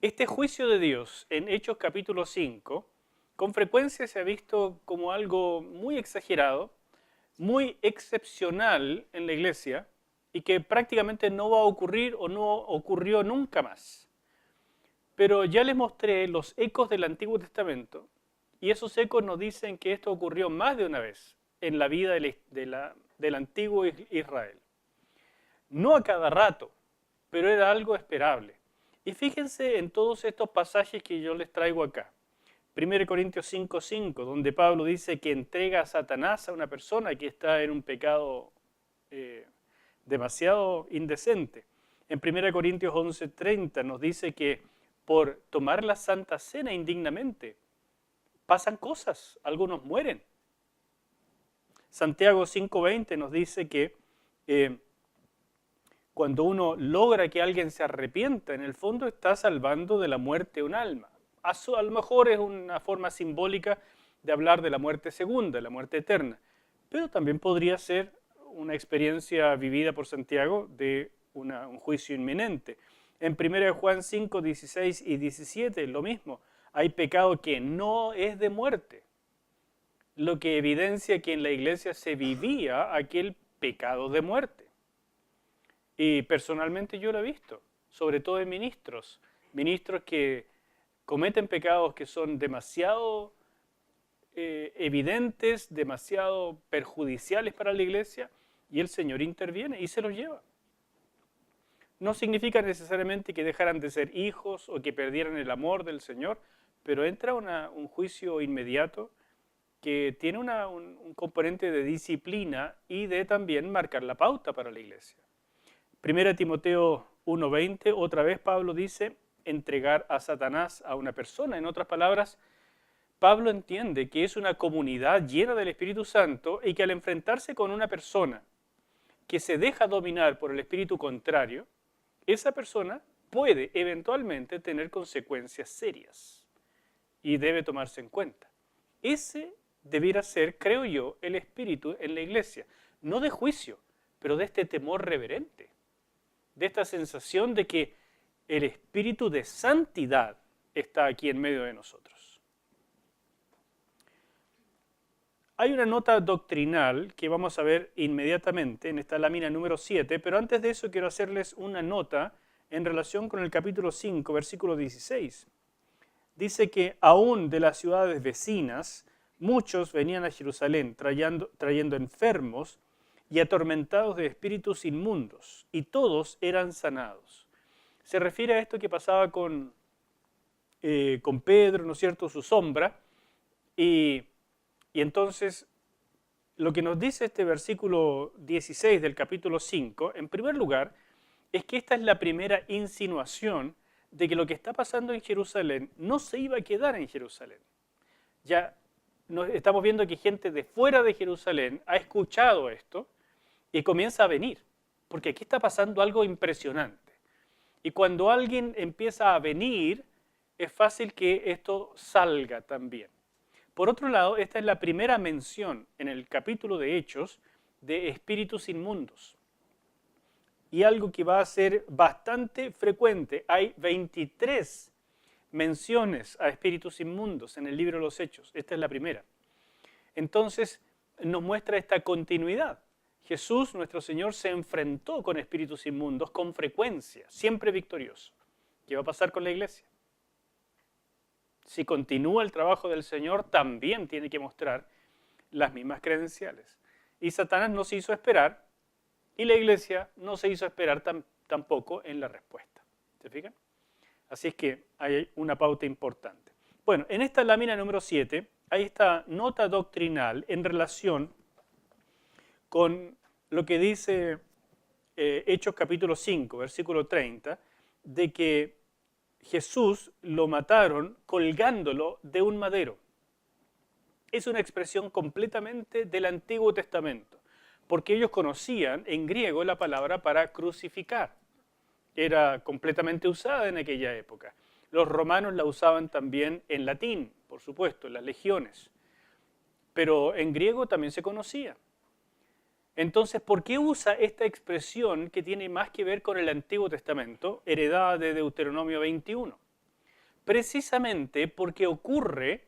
Este juicio de Dios en Hechos capítulo 5, con frecuencia se ha visto como algo muy exagerado, muy excepcional en la iglesia y que prácticamente no va a ocurrir o no ocurrió nunca más. Pero ya les mostré los ecos del Antiguo Testamento y esos ecos nos dicen que esto ocurrió más de una vez en la vida del antiguo Israel. No a cada rato, pero era algo esperable. Y fíjense en todos estos pasajes que yo les traigo acá. 1 Corintios 5:5, donde Pablo dice que entrega a Satanás a una persona que está en un pecado demasiado indecente. En 1 Corintios 11:30 nos dice que por tomar la Santa Cena indignamente pasan cosas, algunos mueren. Santiago 5:20 nos dice que cuando uno logra que alguien se arrepienta, en el fondo está salvando de la muerte un alma. A lo mejor es una forma simbólica de hablar de la muerte segunda, la muerte eterna, pero también podría ser una experiencia vivida por Santiago de un juicio inminente. En 1 Juan 5, 16 y 17, lo mismo. Hay pecado que no es de muerte, lo que evidencia que en la iglesia se vivía aquel pecado de muerte. Y personalmente yo lo he visto, sobre todo en ministros que cometen pecados que son demasiado evidentes, demasiado perjudiciales para la iglesia, y el Señor interviene y se los lleva. No significa necesariamente que dejaran de ser hijos o que perdieran el amor del Señor, pero entra un juicio inmediato que tiene un componente de disciplina y de también marcar la pauta para la iglesia. 1 Timoteo 1:20, otra vez Pablo dice entregar a Satanás a una persona. En otras palabras, Pablo entiende que es una comunidad llena del Espíritu Santo y que al enfrentarse con una persona que se deja dominar por el espíritu contrario, esa persona puede eventualmente tener consecuencias serias y debe tomarse en cuenta. Ese debiera ser, creo yo, el espíritu en la iglesia, no de juicio, pero de este temor reverente, de esta sensación de que el espíritu de santidad está aquí en medio de nosotros. Hay una nota doctrinal que vamos a ver inmediatamente en esta lámina número 7, pero antes de eso quiero hacerles una nota en relación con el capítulo 5, versículo 16. Dice que aún de las ciudades vecinas, muchos venían a Jerusalén trayendo enfermos y atormentados de espíritus inmundos, y todos eran sanados. Se refiere a esto que pasaba con Pedro, ¿no es cierto?, su sombra, y entonces lo que nos dice este versículo 16 del capítulo 5, en primer lugar, es que esta es la primera insinuación de que lo que está pasando en Jerusalén no se iba a quedar en Jerusalén. Ya estamos viendo que gente de fuera de Jerusalén ha escuchado esto y comienza a venir, porque aquí está pasando algo impresionante. Y cuando alguien empieza a venir, es fácil que esto salga también. Por otro lado, esta es la primera mención en el capítulo de Hechos de espíritus inmundos. Y algo que va a ser bastante frecuente. Hay 23 menciones a espíritus inmundos en el libro de los Hechos. Esta es la primera. Entonces, nos muestra esta continuidad. Jesús, nuestro Señor, se enfrentó con espíritus inmundos con frecuencia, siempre victorioso. ¿Qué va a pasar con la iglesia? Si continúa el trabajo del Señor, también tiene que mostrar las mismas credenciales. Y Satanás no se hizo esperar, y la iglesia no se hizo esperar tampoco en la respuesta. ¿Se fijan? Así es que hay una pauta importante. Bueno, en esta lámina número 7 hay esta nota doctrinal en relación con lo que dice Hechos capítulo 5, versículo 30, de que Jesús lo mataron colgándolo de un madero. Es una expresión completamente del Antiguo Testamento, porque ellos conocían en griego la palabra para crucificar. Era completamente usada en aquella época. Los romanos la usaban también en latín, por supuesto, en las legiones, pero en griego también se conocía. Entonces, ¿por qué usa esta expresión que tiene más que ver con el Antiguo Testamento, heredada de Deuteronomio 21? precisamente porque ocurre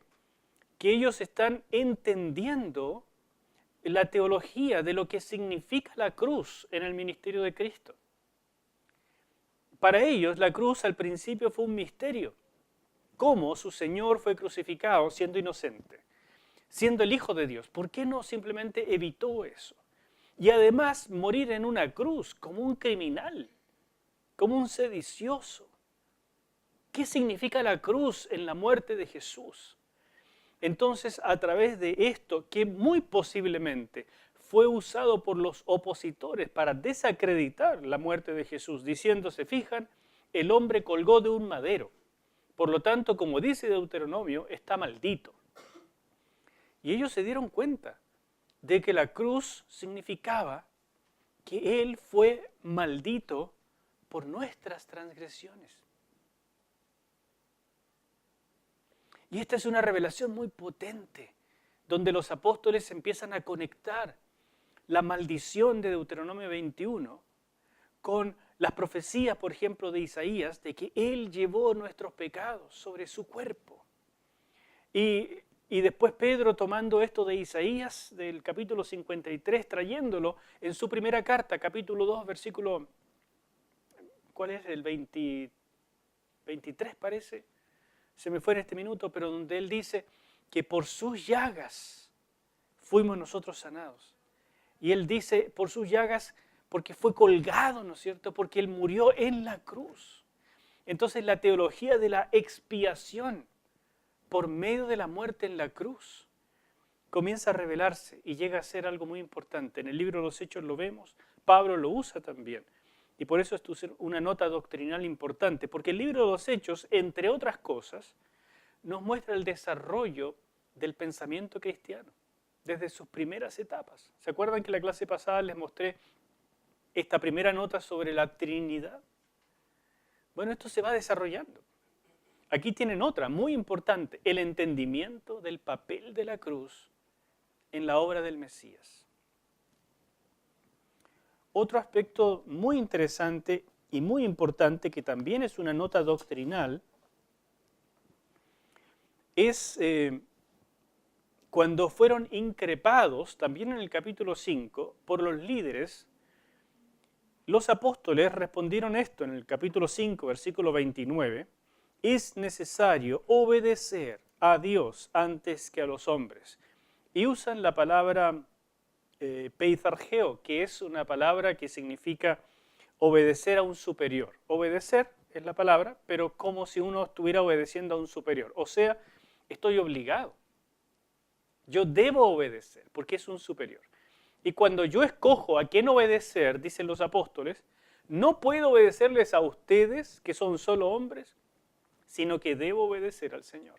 que ellos están entendiendo la teología de lo que significa la cruz en el ministerio de Cristo. Para ellos la cruz al principio fue un misterio. Cómo su Señor fue crucificado siendo inocente, siendo el Hijo de Dios. ¿Por qué no simplemente evitó eso? Y además morir en una cruz como un criminal, como un sedicioso. ¿Qué significa la cruz en la muerte de Jesús? Entonces, a través de esto, que muy posiblemente fue usado por los opositores para desacreditar la muerte de Jesús, diciendo, se fijan, el hombre colgó de un madero. Por lo tanto, como dice Deuteronomio, está maldito. Y ellos se dieron cuenta de que la cruz significaba que Él fue maldito por nuestras transgresiones. Y esta es una revelación muy potente, donde los apóstoles empiezan a conectar la maldición de Deuteronomio 21 con las profecías, por ejemplo, de Isaías, de que Él llevó nuestros pecados sobre su cuerpo. Y después Pedro, tomando esto de Isaías, del capítulo 53, trayéndolo en su primera carta, capítulo 2, versículo, ¿cuál es? El 23 parece. Se me fue en este minuto, pero donde él dice que por sus llagas fuimos nosotros sanados. Y él dice, por sus llagas, porque fue colgado, ¿no es cierto? Porque él murió en la cruz. Entonces la teología de la expiación por medio de la muerte en la cruz comienza a revelarse y llega a ser algo muy importante. En el libro de los Hechos lo vemos, Pablo lo usa también. Y por eso esto es una nota doctrinal importante, porque el libro de los Hechos, entre otras cosas, nos muestra el desarrollo del pensamiento cristiano, desde sus primeras etapas. ¿Se acuerdan que en la clase pasada les mostré esta primera nota sobre la Trinidad? Bueno, esto se va desarrollando. Aquí tienen otra muy importante, el entendimiento del papel de la cruz en la obra del Mesías. Otro aspecto muy interesante y muy importante, que también es una nota doctrinal, es cuando fueron increpados, también en el capítulo 5, por los líderes, los apóstoles respondieron esto en el capítulo 5, versículo 29, es necesario obedecer a Dios antes que a los hombres. Y usan la palabra peizargeo, que es una palabra que significa obedecer a un superior. Obedecer es la palabra, pero como si uno estuviera obedeciendo a un superior. O sea, estoy obligado. Yo debo obedecer, porque es un superior. Y cuando yo escojo a quién obedecer, dicen los apóstoles, no puedo obedecerles a ustedes, que son solo hombres, sino que debo obedecer al Señor.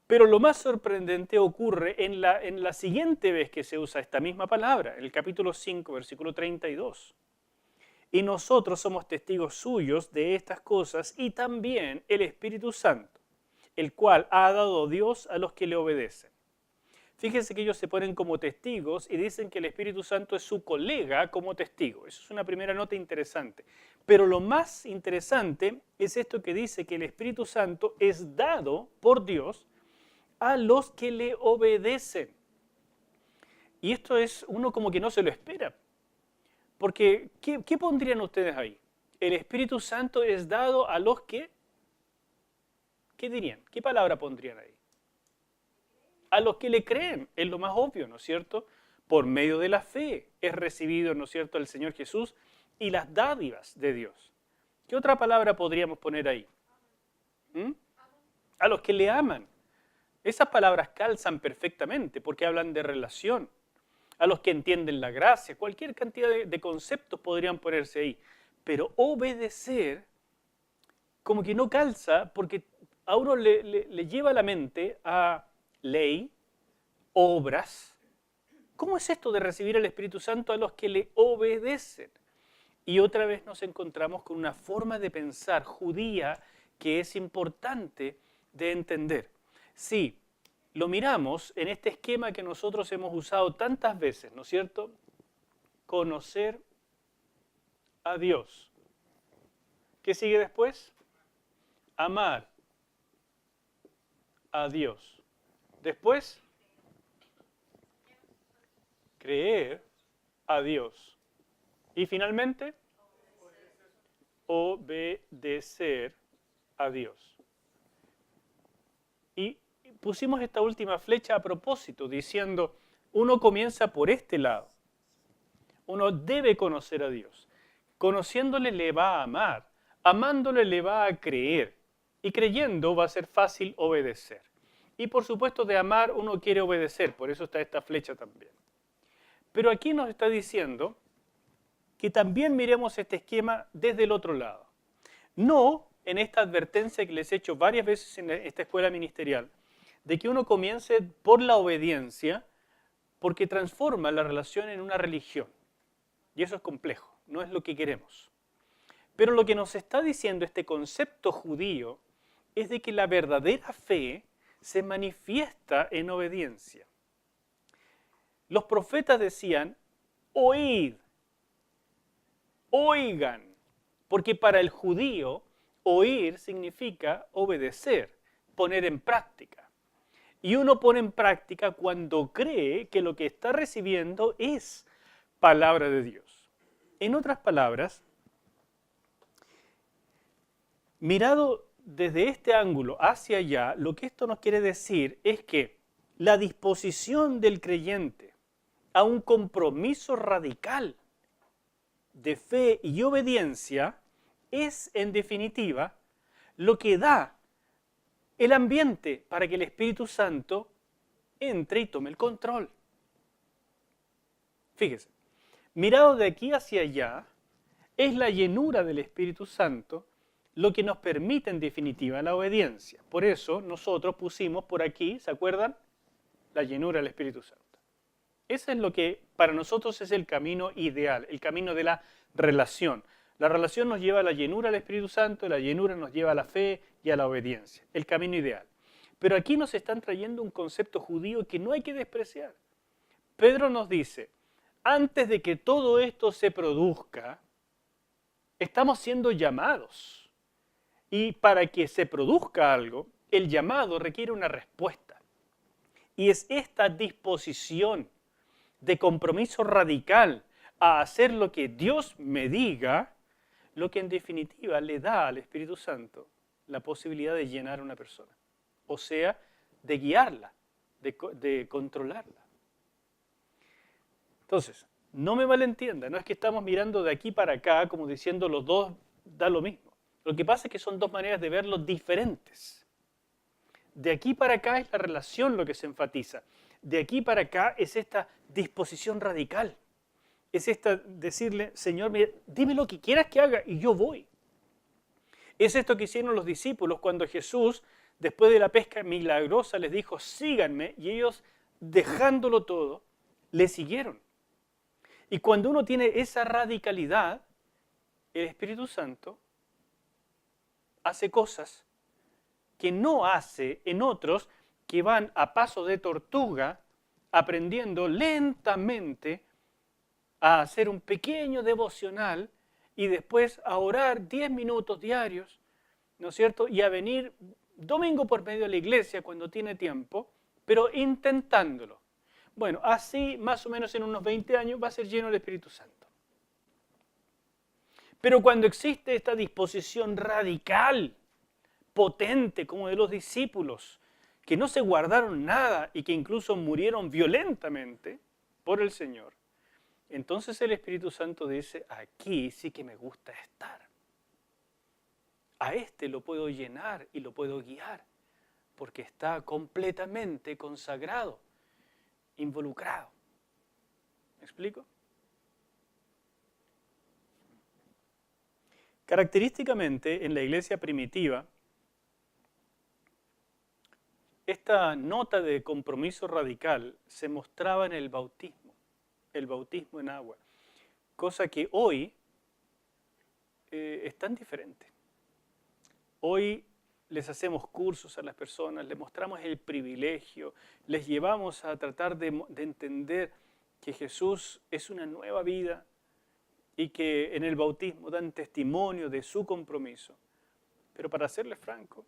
Pero lo más sorprendente ocurre en la siguiente vez que se usa esta misma palabra, en el capítulo 5, versículo 32. Y nosotros somos testigos suyos de estas cosas y también el Espíritu Santo, el cual ha dado Dios a los que le obedecen. Fíjense que ellos se ponen como testigos y dicen que el Espíritu Santo es su colega como testigo. Eso es una primera nota interesante. Pero lo más interesante es esto que dice que el Espíritu Santo es dado por Dios a los que le obedecen. Y esto es uno como que no se lo espera. Porque, ¿qué pondrían ustedes ahí? El Espíritu Santo es dado a los que, ¿qué dirían? ¿Qué palabra pondrían ahí? A los que le creen, es lo más obvio, ¿no es cierto? Por medio de la fe es recibido, ¿no es cierto?, el Señor Jesús y las dádivas de Dios. ¿Qué otra palabra podríamos poner ahí? A los que le aman. Esas palabras calzan perfectamente porque hablan de relación. A los que entienden la gracia, cualquier cantidad de conceptos podrían ponerse ahí. Pero obedecer como que no calza porque a uno le lleva la mente a ley, obras. ¿Cómo es esto de recibir el Espíritu Santo a los que le obedecen? Y otra vez nos encontramos con una forma de pensar judía que es importante de entender. Sí, lo miramos en este esquema que nosotros hemos usado tantas veces, ¿no es cierto? Conocer a Dios. ¿Qué sigue después? amar a Dios. Después, creer a Dios. Y finalmente, obedecer a Dios. Y pusimos esta última flecha a propósito, diciendo, uno comienza por este lado. Uno debe conocer a Dios. Conociéndole le va a amar, amándole le va a creer, y creyendo va a ser fácil obedecer. Y por supuesto de amar uno quiere obedecer, por eso está esta flecha también. Pero aquí nos está diciendo que también miremos este esquema desde el otro lado. No en esta advertencia que les he hecho varias veces en esta escuela ministerial, de que uno comience por la obediencia, porque transforma la relación en una religión. Y eso es complejo, no es lo que queremos. Pero lo que nos está diciendo este concepto judío es de que la verdadera fe se manifiesta en obediencia. Los profetas decían, oíd, oigan, porque para el judío oír significa obedecer, poner en práctica. Y uno pone en práctica cuando cree que lo que está recibiendo es palabra de Dios. En otras palabras, mirado desde este ángulo hacia allá, lo que esto nos quiere decir es que la disposición del creyente a un compromiso radical de fe y obediencia es, en definitiva, lo que da el ambiente para que el Espíritu Santo entre y tome el control. Fíjese, mirado de aquí hacia allá, es la llenura del Espíritu Santo lo que nos permite en definitiva la obediencia. Por eso nosotros pusimos por aquí, ¿se acuerdan? La llenura del Espíritu Santo. Ese es lo que para nosotros es el camino ideal, el camino de la relación. La relación nos lleva a la llenura del Espíritu Santo, la llenura nos lleva a la fe y a la obediencia, el camino ideal. Pero aquí nos están trayendo un concepto judío que no hay que despreciar. Pedro nos dice, antes de que todo esto se produzca, estamos siendo llamados. Y para que se produzca algo, el llamado requiere una respuesta. Y es esta disposición de compromiso radical a hacer lo que Dios me diga, lo que en definitiva le da al Espíritu Santo la posibilidad de llenar a una persona. O sea, de guiarla, de controlarla. Entonces, no me malentienda, no es que estamos mirando de aquí para acá como diciendo los dos da lo mismo. Lo que pasa es que son dos maneras de verlo diferentes. De aquí para acá es la relación lo que se enfatiza. De aquí para acá es esta disposición radical. Es esta decirle, Señor, dime lo que quieras que haga y yo voy. Es esto que hicieron los discípulos cuando Jesús, después de la pesca milagrosa, les dijo, síganme, y ellos, dejándolo todo, le siguieron. Y cuando uno tiene esa radicalidad, el Espíritu Santo hace cosas que no hace en otros que van a paso de tortuga aprendiendo lentamente a hacer un pequeño devocional y después a orar 10 minutos diarios, ¿no es cierto? Y a venir domingo por medio de la iglesia cuando tiene tiempo, pero intentándolo. Bueno, así más o menos en unos 20 años va a ser lleno del Espíritu Santo. Pero cuando existe esta disposición radical, potente, como de los discípulos, que no se guardaron nada y que incluso murieron violentamente por el Señor, entonces el Espíritu Santo dice, aquí sí que me gusta estar. A este lo puedo llenar y lo puedo guiar, porque está completamente consagrado, involucrado. ¿Me explico? Característicamente, en la iglesia primitiva, esta nota de compromiso radical se mostraba en el bautismo en agua, cosa que hoy es tan diferente. Hoy les hacemos cursos a las personas, les mostramos el privilegio, les llevamos a tratar de entender que Jesús es una nueva vida y que en el bautismo dan testimonio de su compromiso. Pero para serles franco,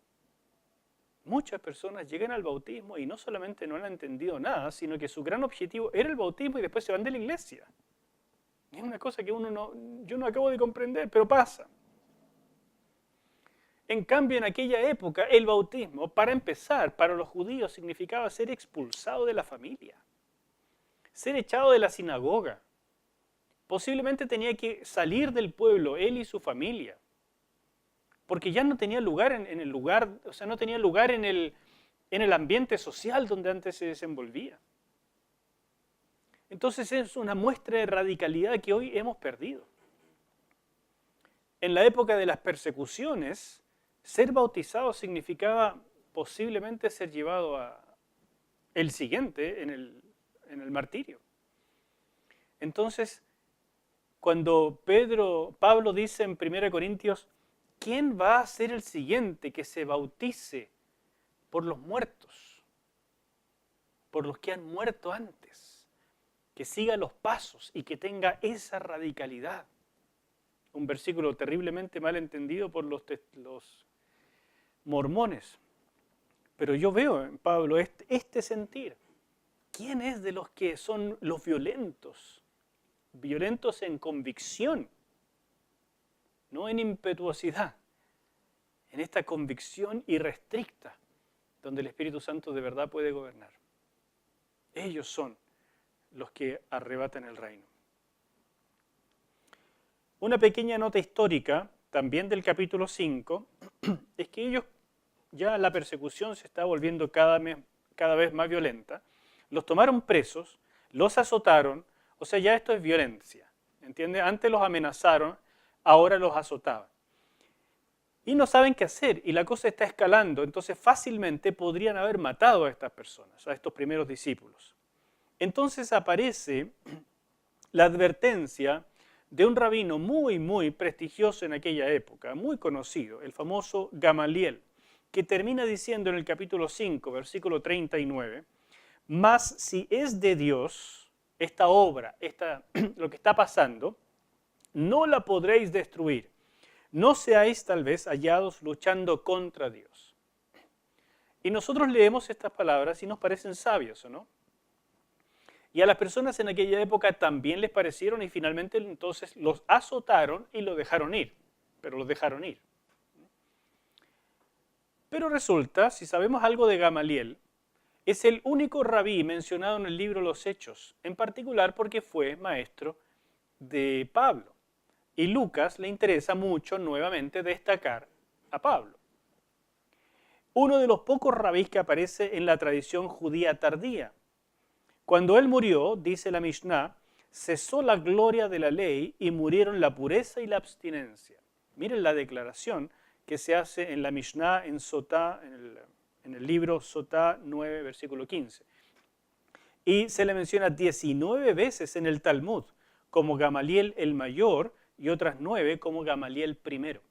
muchas personas llegan al bautismo y no solamente no han entendido nada, sino que su gran objetivo era el bautismo y después se van de la iglesia. Es una cosa que yo no acabo de comprender, pero pasa. En cambio, en aquella época, el bautismo, para empezar, para los judíos significaba ser expulsado de la familia, ser echado de la sinagoga. Posiblemente tenía que salir del pueblo, él y su familia, porque ya no tenía lugar en el lugar, o sea, no tenía lugar en el ambiente social donde antes se desenvolvía. Entonces es una muestra de radicalidad que hoy hemos perdido. En la época de las persecuciones, ser bautizado significaba posiblemente ser llevado a el siguiente en el martirio. Entonces, cuando Pablo dice en 1 Corintios, ¿quién va a ser el siguiente que se bautice por los muertos? Por los que han muerto antes. Que siga los pasos y que tenga esa radicalidad. Un versículo terriblemente mal entendido por los mormones. Pero yo veo en Pablo este sentir. ¿Quién es de los que son los violentos? Violentos en convicción, no en impetuosidad, en esta convicción irrestricta, donde el Espíritu Santo de verdad puede gobernar. Ellos son los que arrebatan el reino. Una pequeña nota histórica, también del capítulo 5, es que ellos, ya la persecución se está volviendo cada vez más violenta, los tomaron presos, los azotaron, o sea, ya esto es violencia, ¿entiende? Antes los amenazaron, ahora los azotaban. Y no saben qué hacer, y la cosa está escalando, entonces fácilmente podrían haber matado a estas personas, a estos primeros discípulos. Entonces aparece la advertencia de un rabino muy, muy prestigioso en aquella época, muy conocido, el famoso Gamaliel, que termina diciendo en el capítulo 5, versículo 39, «Mas si es de Dios, esta obra, lo que está pasando, no la podréis destruir. No seáis tal vez hallados luchando contra Dios». Y nosotros leemos estas palabras y nos parecen sabios, ¿o no? Y a las personas en aquella época también les parecieron y finalmente entonces los azotaron y los dejaron ir, pero los dejaron ir. Pero resulta, si sabemos algo de Gamaliel, es el único rabí mencionado en el libro Los Hechos, en particular porque fue maestro de Pablo. Y Lucas le interesa mucho nuevamente destacar a Pablo. Uno de los pocos rabís que aparece en la tradición judía tardía. Cuando él murió, dice la Mishnah, cesó la gloria de la ley y murieron la pureza y la abstinencia. Miren la declaración que se hace en la Mishnah en Sotá, en el libro Sotá 9, versículo 15. Y se le menciona 19 veces en el Talmud, como Gamaliel el mayor y otras 9 como Gamaliel primero.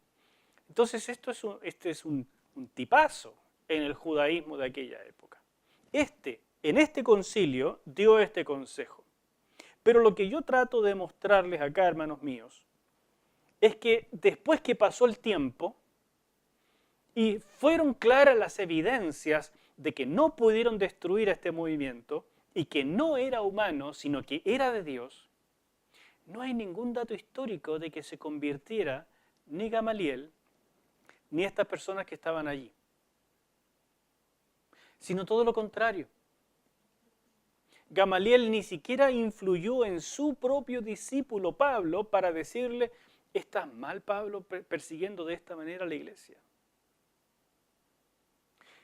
Entonces este es un tipazo en el judaísmo de aquella época. En este concilio dio este consejo. Pero lo que yo trato de mostrarles acá, hermanos míos, es que después que pasó el tiempo y fueron claras las evidencias de que no pudieron destruir a este movimiento y que no era humano, sino que era de Dios, no hay ningún dato histórico de que se convirtiera ni Gamaliel ni estas personas que estaban allí, sino todo lo contrario. Gamaliel ni siquiera influyó en su propio discípulo Pablo para decirle, ¿estás mal, Pablo, persiguiendo de esta manera a la iglesia?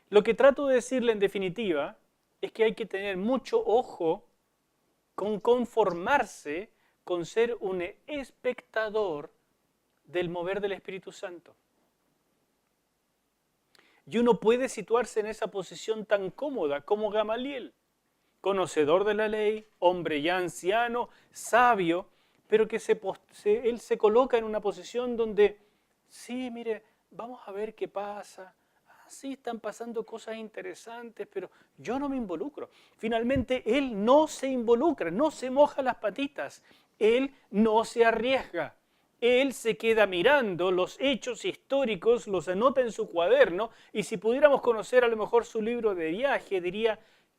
Lo que trato de decirle en definitiva es que hay que tener mucho ojo con conformarse con ser un espectador del mover del Espíritu Santo. Y uno puede situarse en esa posición tan cómoda como Gamaliel, conocedor de la ley, hombre ya anciano, sabio, pero que él se coloca en una posición donde, sí, mire, vamos a ver qué pasa. Sí, están pasando cosas interesantes, pero yo no me involucro. Finalmente, él no se involucra, no se moja las patitas, él no se arriesga, él se queda mirando los hechos históricos, los anota en su cuaderno, y si pudiéramos conocer a lo mejor su libro de viaje, diría,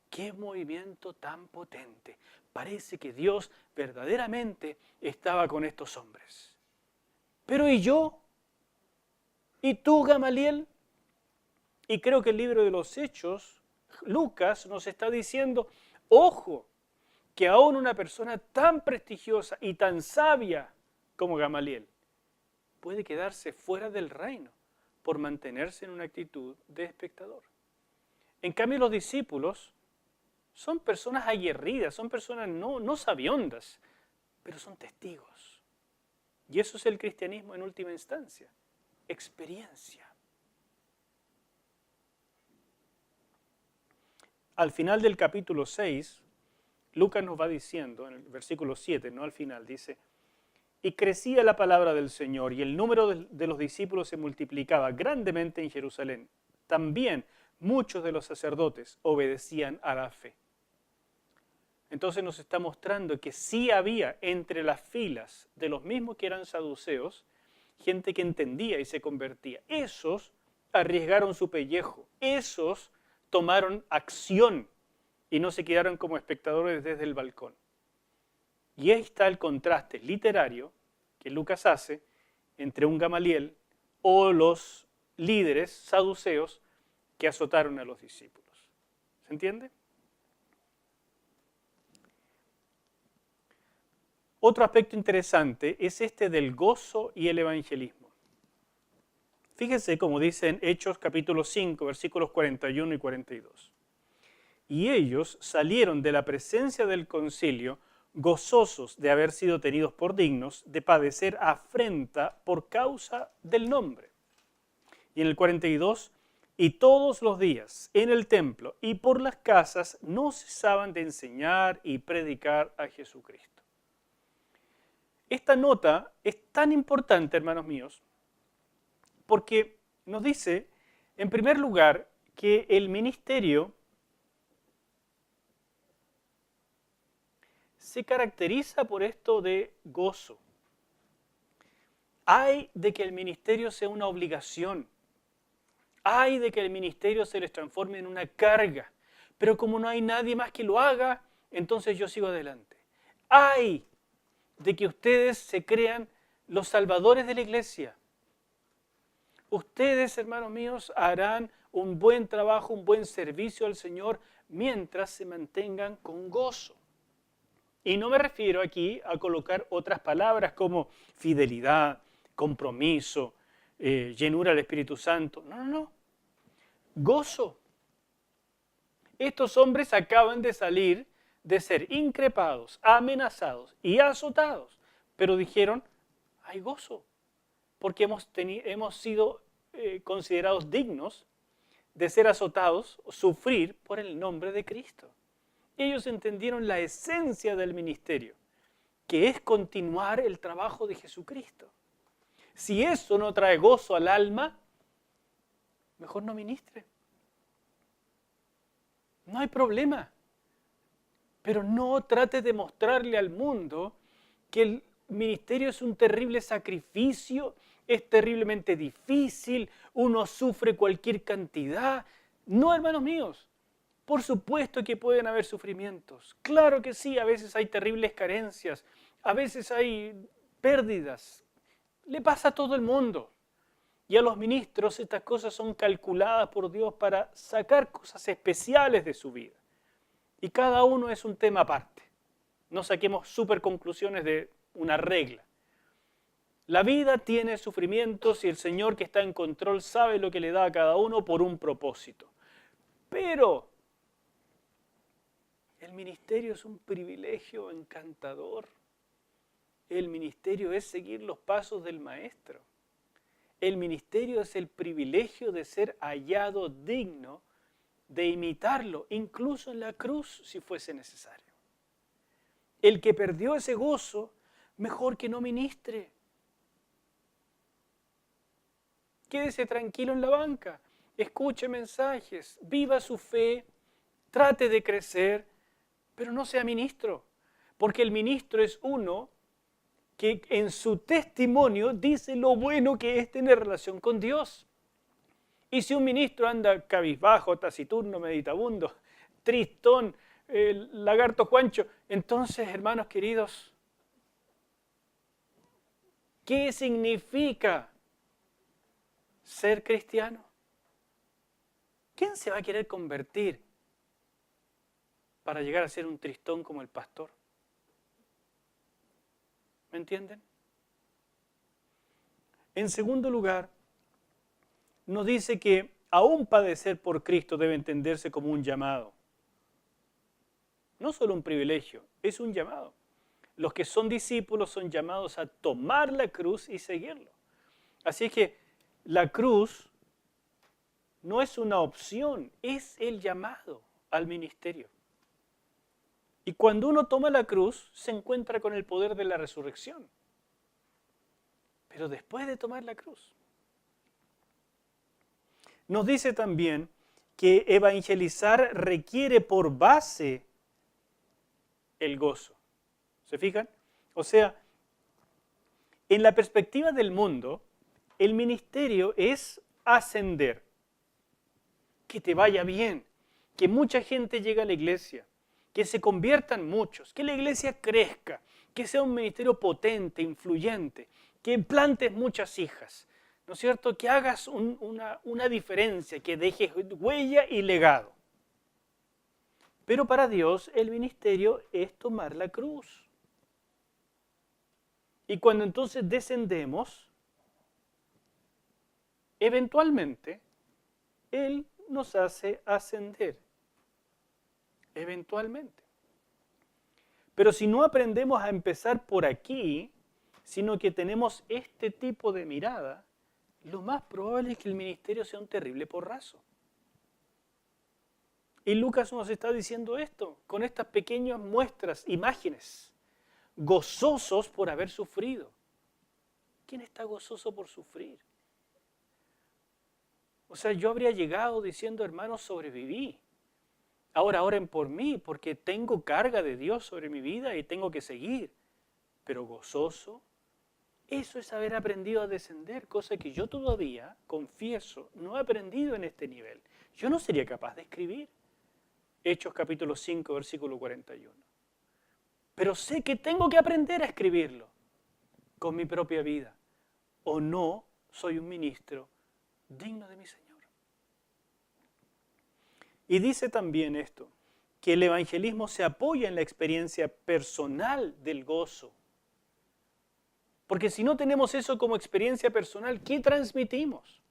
¡qué movimiento tan potente! Parece que Dios verdaderamente estaba con estos hombres. Pero ¿y yo? ¿Y tú, Gamaliel? Y creo que el libro de los Hechos, Lucas, nos está diciendo, ojo, que aún una persona tan prestigiosa y tan sabia como Gamaliel puede quedarse fuera del reino por mantenerse en una actitud de espectador. En cambio, los discípulos son personas aguerridas, son personas no sabiondas, pero son testigos. Y eso es el cristianismo en última instancia, experiencia. Al final del capítulo 6, Lucas nos va diciendo, en el versículo 7, no al final, dice, y crecía la palabra del Señor y el número de los discípulos se multiplicaba grandemente en Jerusalén. También muchos de los sacerdotes obedecían a la fe. Entonces nos está mostrando que sí había entre las filas de los mismos que eran saduceos, gente que entendía y se convertía. Esos arriesgaron su pellejo, esos tomaron acción y no se quedaron como espectadores desde el balcón. Y ahí está el contraste literario que Lucas hace entre un Gamaliel o los líderes saduceos que azotaron a los discípulos. ¿Se entiende? Otro aspecto interesante es este del gozo y el evangelismo. Fíjese como dice en Hechos capítulo 5, versículos 41 y 42. Y ellos salieron de la presencia del concilio gozosos de haber sido tenidos por dignos de padecer afrenta por causa del nombre. Y en el 42, y todos los días en el templo y por las casas no cesaban de enseñar y predicar a Jesucristo. Esta nota es tan importante, hermanos míos, porque nos dice, en primer lugar, que el ministerio se caracteriza por esto de gozo. Hay de que el ministerio sea una obligación. Hay de que el ministerio se les transforme en una carga. Pero como no hay nadie más que lo haga, entonces yo sigo adelante. Hay de que ustedes se crean los salvadores de la iglesia. Ustedes, hermanos míos, harán un buen trabajo, un buen servicio al Señor mientras se mantengan con gozo. Y no me refiero aquí a colocar otras palabras como fidelidad, compromiso, llenura del Espíritu Santo. No. Gozo. Estos hombres acaban de salir de ser increpados, amenazados y azotados, pero dijeron, hay gozo, porque hemos sido considerados dignos de ser azotados, sufrir por el nombre de Cristo. Ellos entendieron la esencia del ministerio, que es continuar el trabajo de Jesucristo. Si eso no trae gozo al alma, mejor no ministre. No hay problema. Pero no trate de mostrarle al mundo que el ministerio es un terrible sacrificio, es terriblemente difícil, uno sufre cualquier cantidad. No, hermanos míos. Por supuesto que pueden haber sufrimientos. Claro que sí, a veces hay terribles carencias, a veces hay pérdidas. Le pasa a todo el mundo. Y a los ministros estas cosas son calculadas por Dios para sacar cosas especiales de su vida. Y cada uno es un tema aparte. No saquemos super conclusiones de una regla. La vida tiene sufrimientos y el Señor que está en control sabe lo que le da a cada uno por un propósito. Pero el ministerio es un privilegio encantador. El ministerio es seguir los pasos del Maestro. El ministerio es el privilegio de ser hallado digno de imitarlo, incluso en la cruz, si fuese necesario. El que perdió ese gozo, mejor que no ministre. Quédese tranquilo en la banca, escuche mensajes, viva su fe, trate de crecer, pero no sea ministro, porque el ministro es uno que en su testimonio dice lo bueno que es tener relación con Dios. Y si un ministro anda cabizbajo, taciturno, meditabundo, tristón, lagarto Juancho, entonces, hermanos queridos, ¿qué significa ser cristiano? ¿Quién se va a querer convertir para llegar a ser un tristón como el pastor? ¿Me entienden? En segundo lugar, nos dice que aún padecer por Cristo debe entenderse como un llamado. No solo un privilegio, es un llamado. Los que son discípulos son llamados a tomar la cruz y seguirlo. Así que la cruz no es una opción, es el llamado al ministerio. Y cuando uno toma la cruz, se encuentra con el poder de la resurrección. Pero después de tomar la cruz, nos dice también que evangelizar requiere por base el gozo. ¿Se fijan? O sea, en la perspectiva del mundo, el ministerio es ascender, que te vaya bien, que mucha gente llegue a la iglesia, que se conviertan muchos, que la iglesia crezca, que sea un ministerio potente, influyente, que plantes muchas hijas, ¿no es cierto? Que hagas una diferencia, que dejes huella y legado. Pero para Dios el ministerio es tomar la cruz. Y cuando entonces descendemos, eventualmente Él nos hace ascender. Eventualmente. Pero si no aprendemos a empezar por aquí, sino que tenemos este tipo de mirada, lo más probable es que el ministerio sea un terrible porrazo. Y Lucas nos está diciendo esto, con estas pequeñas muestras, imágenes, gozosos por haber sufrido. ¿Quién está gozoso por sufrir? O sea, yo habría llegado diciendo, hermanos, sobreviví. Ahora oren por mí, porque tengo carga de Dios sobre mi vida y tengo que seguir. Pero gozoso, eso es haber aprendido a descender, cosa que yo todavía, confieso, no he aprendido en este nivel. Yo no sería capaz de escribir Hechos capítulo 5, versículo 41. Pero sé que tengo que aprender a escribirlo con mi propia vida. O no soy un ministro digno de mi Señor. Y dice también esto, que el evangelismo se apoya en la experiencia personal del gozo. Porque si no tenemos eso como experiencia personal, ¿qué transmitimos?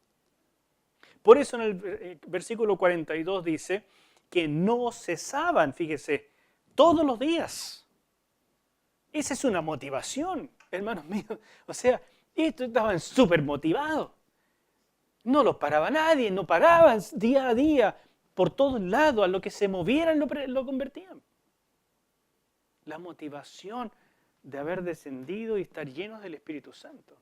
Por eso en el versículo 42 dice que no cesaban, fíjese, todos los días. Esa es una motivación, hermanos míos. O sea, estos estaban súper motivados. No los paraba nadie, no paraban día a día, por todos lados, a lo que se movieran lo convertían. La motivación de haber descendido y estar llenos del Espíritu Santo.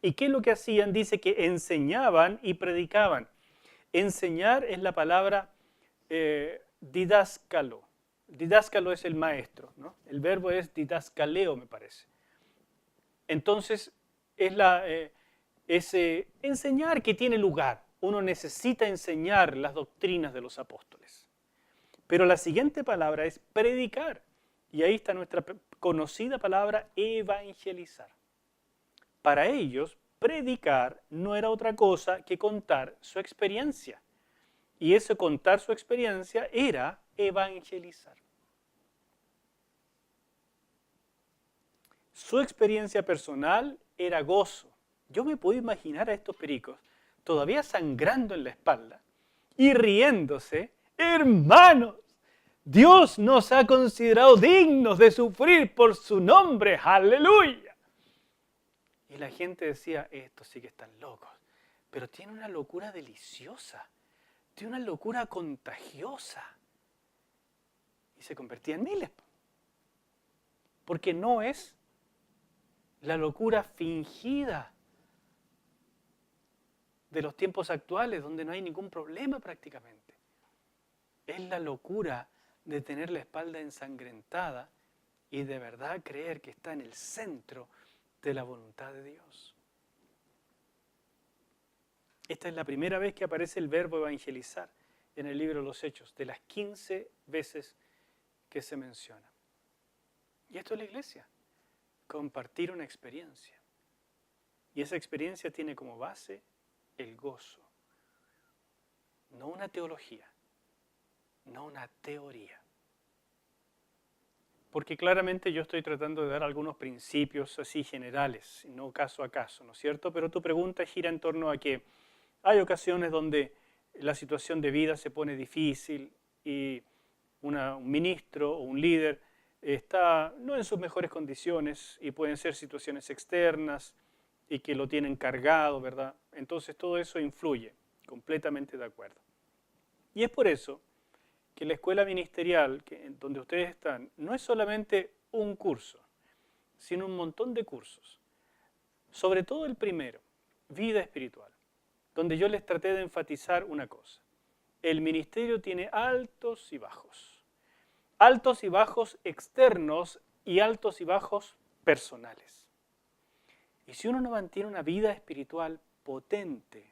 ¿Y qué es lo que hacían? Dice que enseñaban y predicaban. Enseñar es la palabra didáskalo. Didáskalo es el maestro, ¿no? El verbo es didaskaleo, me parece. Entonces, es enseñar que tiene lugar. Uno necesita enseñar las doctrinas de los apóstoles. Pero la siguiente palabra es predicar. Y ahí está nuestra conocida palabra evangelizar. Para ellos, predicar no era otra cosa que contar su experiencia. Y ese contar su experiencia era evangelizar. Su experiencia personal era gozo. Yo me puedo imaginar a estos pericos todavía sangrando en la espalda y riéndose. Hermanos, Dios nos ha considerado dignos de sufrir por su nombre. ¡Aleluya! Y la gente decía, estos sí que están locos. Pero tiene una locura deliciosa. Tiene una locura contagiosa. Y se convertía en miles. Porque no es la locura fingida de los tiempos actuales, donde no hay ningún problema prácticamente. Es la locura de tener la espalda ensangrentada y de verdad creer que está en el centro de la voluntad de Dios. Esta es la primera vez que aparece el verbo evangelizar en el libro de los Hechos, de las 15 veces que se menciona. Y esto es la iglesia, compartir una experiencia. Y esa experiencia tiene como base el gozo, no una teología, no una teoría. Porque claramente yo estoy tratando de dar algunos principios así generales, no caso a caso, ¿no es cierto? Pero tu pregunta gira en torno a que hay ocasiones donde la situación de vida se pone difícil y un ministro o un líder está no en sus mejores condiciones y pueden ser situaciones externas y que lo tienen cargado, ¿verdad? Entonces todo eso influye, completamente de acuerdo. Y es por eso que la escuela ministerial, donde ustedes están, no es solamente un curso, sino un montón de cursos. Sobre todo el primero, vida espiritual, donde yo les traté de enfatizar una cosa. El ministerio tiene altos y bajos externos y altos y bajos personales. Y si uno no mantiene una vida espiritual potente,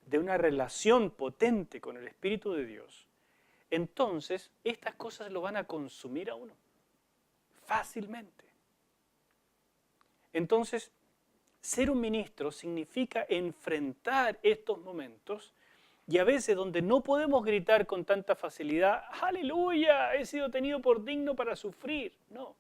de una relación potente con el Espíritu de Dios, entonces estas cosas lo van a consumir a uno fácilmente. Entonces, ser un ministro significa enfrentar estos momentos y a veces donde no podemos gritar con tanta facilidad, aleluya, he sido tenido por digno para sufrir. No,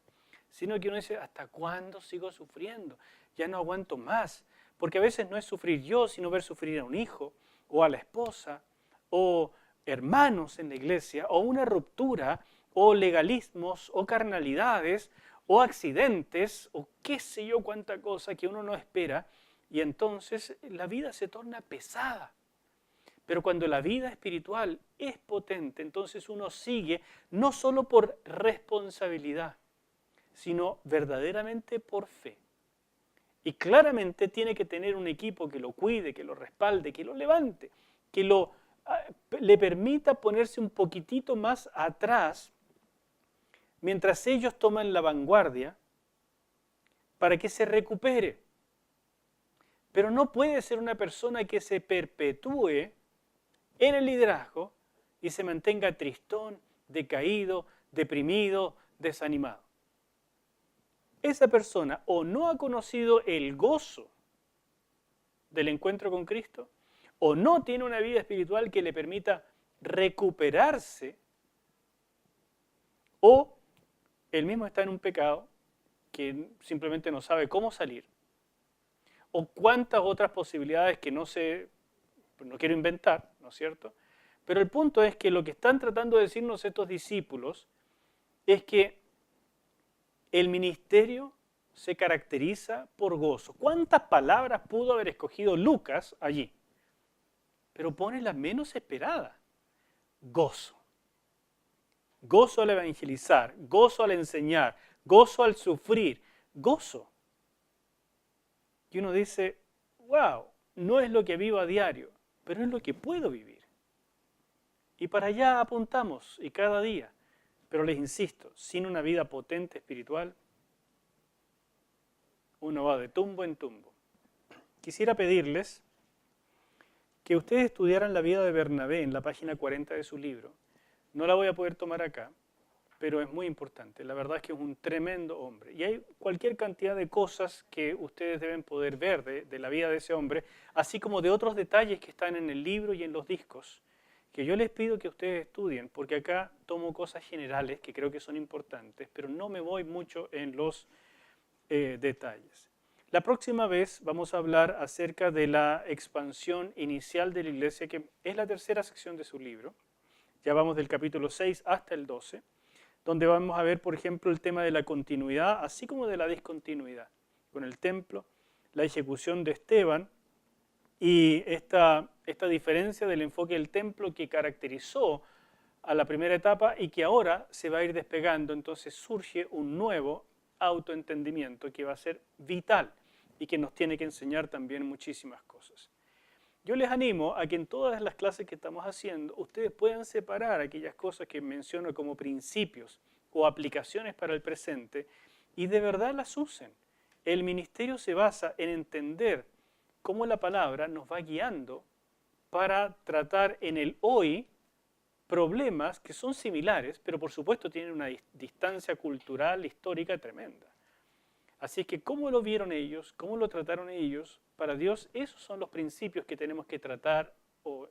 sino que uno dice, ¿hasta cuándo sigo sufriendo? Ya no aguanto más. Porque a veces no es sufrir yo, sino ver sufrir a un hijo o a la esposa o hermanos en la iglesia, o una ruptura, o legalismos, o carnalidades, o accidentes, o qué sé yo cuánta cosa que uno no espera, y entonces la vida se torna pesada. Pero cuando la vida espiritual es potente, entonces uno sigue no solo por responsabilidad, sino verdaderamente por fe. Y claramente tiene que tener un equipo que lo cuide, que lo respalde, que lo levante, que le permita ponerse un poquitito más atrás mientras ellos toman la vanguardia para que se recupere. Pero no puede ser una persona que se perpetúe en el liderazgo y se mantenga tristón, decaído, deprimido, desanimado. Esa persona o no ha conocido el gozo del encuentro con Cristo, o no tiene una vida espiritual que le permita recuperarse, o él mismo está en un pecado que simplemente no sabe cómo salir, o cuántas otras posibilidades que no quiero inventar, ¿no es cierto? Pero el punto es que lo que están tratando de decirnos estos discípulos es que el ministerio se caracteriza por gozo. ¿Cuántas palabras pudo haber escogido Lucas allí? Pero pone la menos esperada. Gozo. Gozo al evangelizar, gozo al enseñar, gozo al sufrir, gozo. Y uno dice, wow, no es lo que vivo a diario, pero es lo que puedo vivir. Y para allá apuntamos, y cada día. Pero les insisto, sin una vida potente espiritual, uno va de tumbo en tumbo. Quisiera pedirles que ustedes estudiaran la vida de Bernabé en la página 40 de su libro. No la voy a poder tomar acá, pero es muy importante. La verdad es que es un tremendo hombre. Y hay cualquier cantidad de cosas que ustedes deben poder ver de la vida de ese hombre, así como de otros detalles que están en el libro y en los discos, que yo les pido que ustedes estudien, porque acá tomo cosas generales que creo que son importantes, pero no me voy mucho en los detalles. La próxima vez vamos a hablar acerca de la expansión inicial de la iglesia, que es la tercera sección de su libro. Ya vamos del capítulo 6 hasta el 12, donde vamos a ver, por ejemplo, el tema de la continuidad, así como de la discontinuidad, con el templo, la ejecución de Esteban y esta diferencia del enfoque del templo que caracterizó a la primera etapa y que ahora se va a ir despegando. Entonces surge un nuevo autoentendimiento que va a ser vital y que nos tiene que enseñar también muchísimas cosas. Yo les animo a que en todas las clases que estamos haciendo, ustedes puedan separar aquellas cosas que menciono como principios o aplicaciones para el presente y de verdad las usen. El ministerio se basa en entender cómo la palabra nos va guiando para tratar en el hoy problemas que son similares, pero por supuesto tienen una distancia cultural, histórica tremenda. Así que cómo lo vieron ellos, cómo lo trataron ellos, para Dios esos son los principios que tenemos que tratar o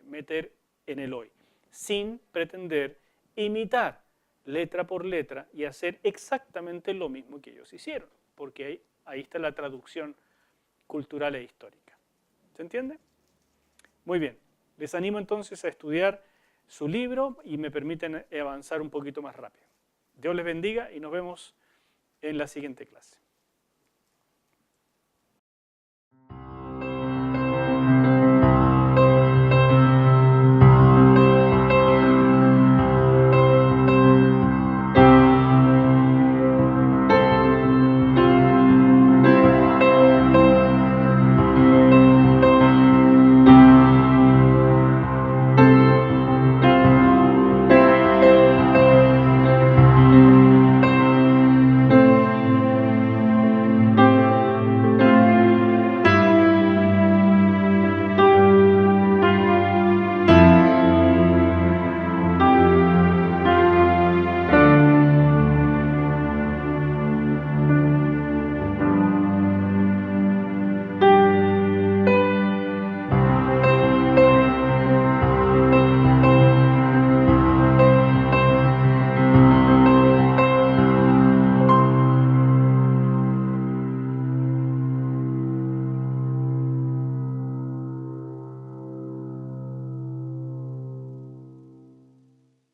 meter en el hoy, sin pretender imitar letra por letra y hacer exactamente lo mismo que ellos hicieron, porque ahí está la traducción cultural e histórica. ¿Se entiende? Muy bien, les animo entonces a estudiar su libro y me permiten avanzar un poquito más rápido. Dios les bendiga y nos vemos en la siguiente clase.